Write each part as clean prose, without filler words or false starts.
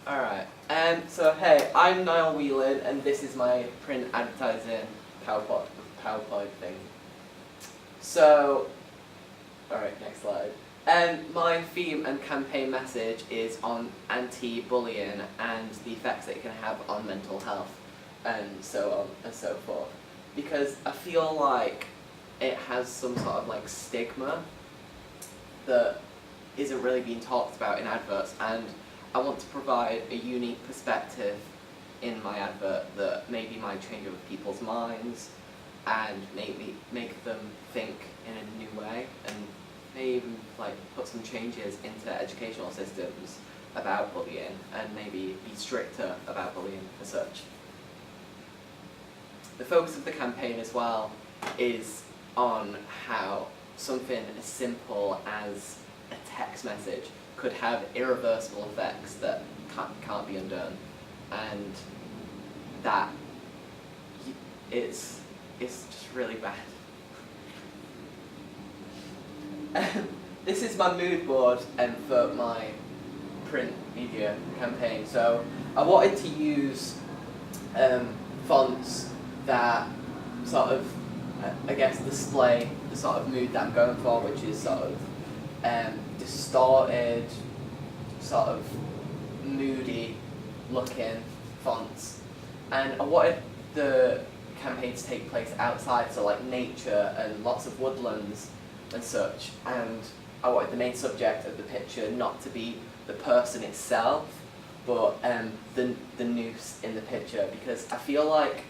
Alright, so hey, I'm Niall Wheeling, and this is my print advertising PowerPoint thing. So, alright, next slide. My theme and campaign message is on anti-bullying and the effects that it can have on mental health, and so on and so forth. Because I feel like it has some sort of like stigma that isn't really being talked about in adverts, and I want to provide a unique perspective in my advert that maybe might change other people's minds and maybe make them think in a new way, and maybe even like put some changes into educational systems about bullying and maybe be stricter about bullying as such. The focus of the campaign as well is on how something as simple as a text message could have irreversible effects that can't be undone, and that it's just really bad. This is my mood board for my print media campaign. So I wanted to use fonts that sort of, I guess, display the sort of mood that I'm going for, which is sort of distorted, sort of moody looking fonts. And I wanted the campaign to take place outside, so like nature and lots of woodlands and such. And I wanted the main subject of the picture not to be the person itself, but the noose in the picture, because I feel like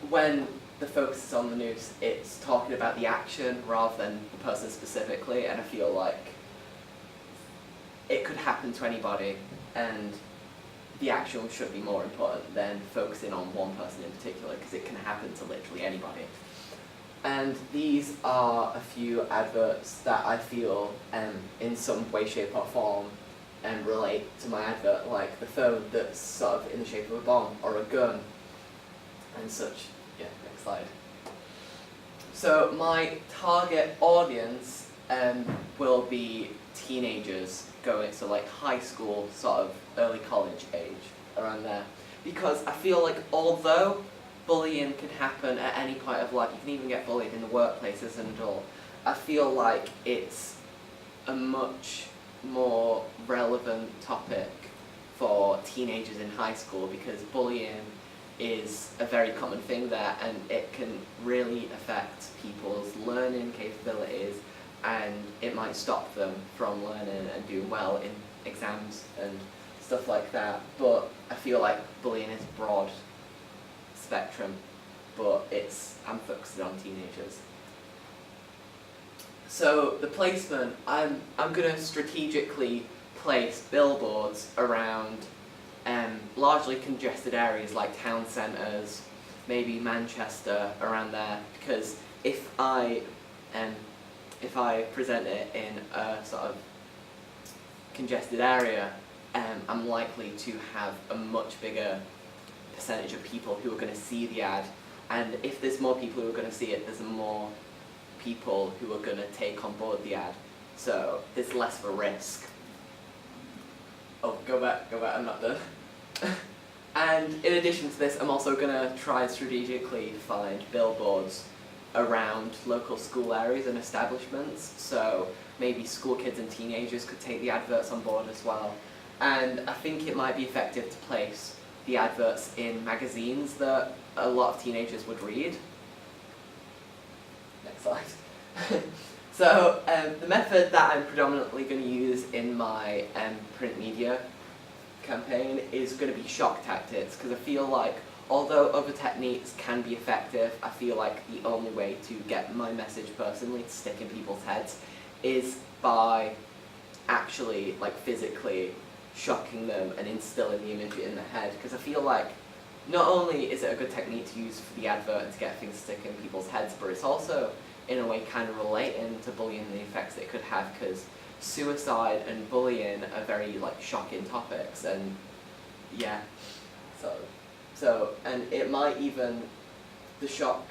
when the focus is on the noose, it's talking about the action rather than the person specifically, and I feel like it could happen to anybody, and the action should be more important than focusing on one person in particular, because it can happen to literally anybody. And these are a few adverts that I feel in some way, shape or form relate to my advert, like the phone that's sort of in the shape of a bomb or a gun and such. Yeah, next slide. So my target audience will be teenagers going, so like high school, sort of early college age, around there. Because I feel like although bullying can happen at any point of life, you can even get bullied in the workplace as an adult, I feel like it's a much more relevant topic for teenagers in high school, because bullying is a very common thing there, and it can really affect people's learning capabilities, and it might stop them from learning and doing well in exams and stuff like that. But I feel like bullying is broad spectrum, but I'm focusing on teenagers. So the placement, I'm going to strategically place billboards around largely congested areas like town centres, maybe Manchester, around there, because if I present it in a sort of congested area, I'm likely to have a much bigger percentage of people who are going to see the ad, and if there's more people who are going to see it, there's more people who are going to take on board the ad, so there's less of a risk. Oh, go back, I'm not done. And in addition to this, I'm also going to try and strategically find billboards around local school areas and establishments, so maybe school kids and teenagers could take the adverts on board as well. And I think it might be effective to place the adverts in magazines that a lot of teenagers would read. Next slide. So the method that I'm predominantly going to use in my print media campaign is going to be shock tactics, because I feel like although other techniques can be effective, I feel like the only way to get my message personally to stick in people's heads is by actually like physically shocking them and instilling the image in their head, because I feel like not only is it a good technique to use for the advert to get things stuck in people's heads, but it's also in a way kind of relating to bullying and the effects that it could have, because suicide and bullying are very like shocking topics, and yeah, so and it might even, the shock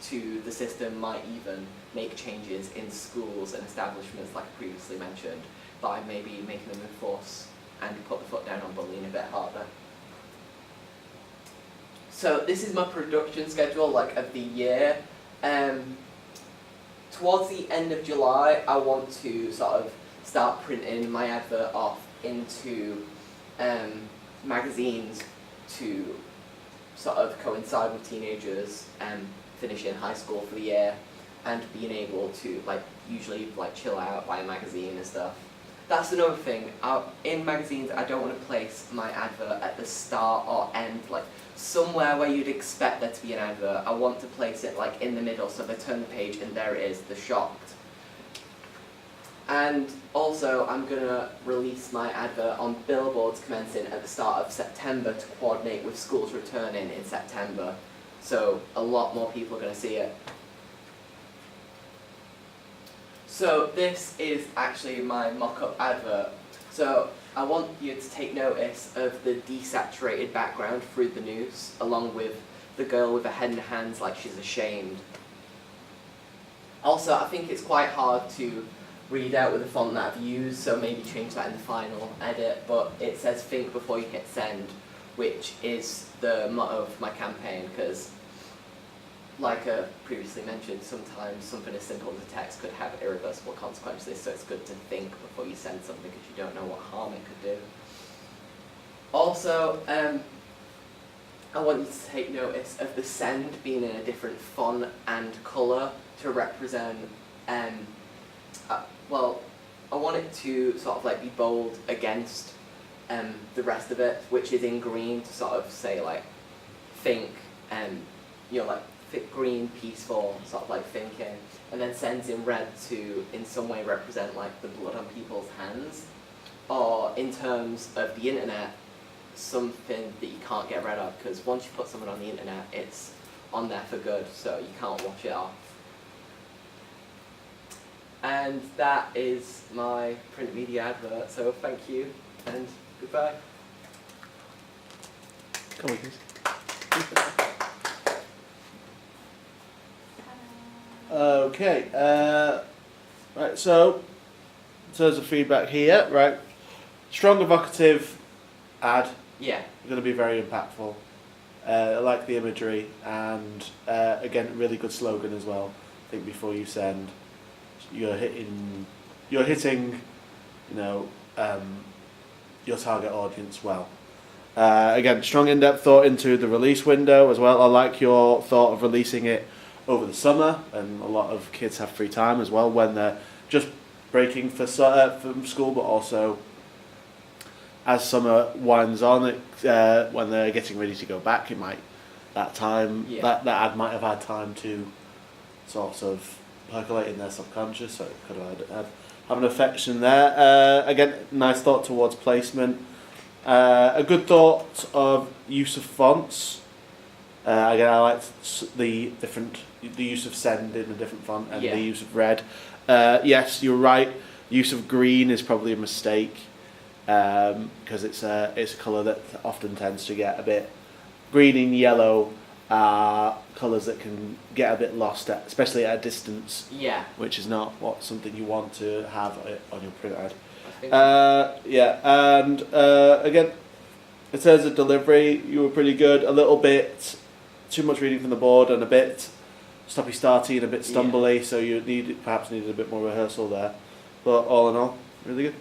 to the system might even make changes in schools and establishments like I previously mentioned, by maybe making them enforce and put the foot So this is my production schedule, like, of the year. Towards the end of July, I want to sort of start printing my advert off into magazines to sort of coincide with teenagers finishing high school for the year and being able to, like, usually, like, chill out, buy a magazine and stuff. That's another thing. In magazines, I don't want to place my advert at the start or end, like somewhere where you'd expect there to be an advert. I want to place it like in the middle, so they turn the page and there it is, they're shocked. And also, I'm going to release my advert on billboards commencing at the start of September to coordinate with schools returning in September. So a lot more people are going to see it. So this is actually my mock-up advert. So I want you to take notice of the desaturated background through the news, along with the girl with her head in her hands like she's ashamed. Also, I think it's quite hard to read out with the font that I've used, so maybe change that in the final edit, but it says think before you hit send, which is the motto of my campaign, because like I previously mentioned, sometimes something as simple as a text could have irreversible consequences, so it's good to think before you send something because you don't know what harm it could do. Also, I want you to take notice of the send being in a different font and colour to represent, well, I want it to sort of like be bold against the rest of it, which is in green to sort of say like, think, you know, like, green, peaceful, sort of like thinking, and then sends in red to in some way represent like the blood on people's hands, or in terms of the internet, something that you can't get rid of, because once you put something on the internet, it's on there for good, so you can't wash it off. And that is my print media advert, so thank you, and goodbye. Come on, please. Okay, right, so in terms of feedback here, right, strong evocative ad, Yeah. going to be very impactful. I like the imagery, and again, really good slogan as well. I think before you send, you're hitting, you know, your target audience well. Again, strong in-depth thought into the release window as well. I like your thought of releasing it over the summer, and a lot of kids have free time as well when they're just breaking from school, but also as summer winds on, when they're getting ready to go back, that ad might have had time to sort of percolate in their subconscious, so it could have an affection there. Again, nice thought towards placement. A good thought of use of fonts. Again, I liked the use of send in a different font and the use of red. Yes, you're right. Use of green is probably a mistake because it's a colour that often tends to get a bit green and yellow. Colours that can get a bit lost, especially at a distance. Yeah. Which is not something you want to have on your print ad. And again, in terms of delivery, you were pretty good. A little bit too much reading from the board and a bit stoppy-starty and a bit stumbly, so you perhaps needed a bit more rehearsal there. But all in all, really good.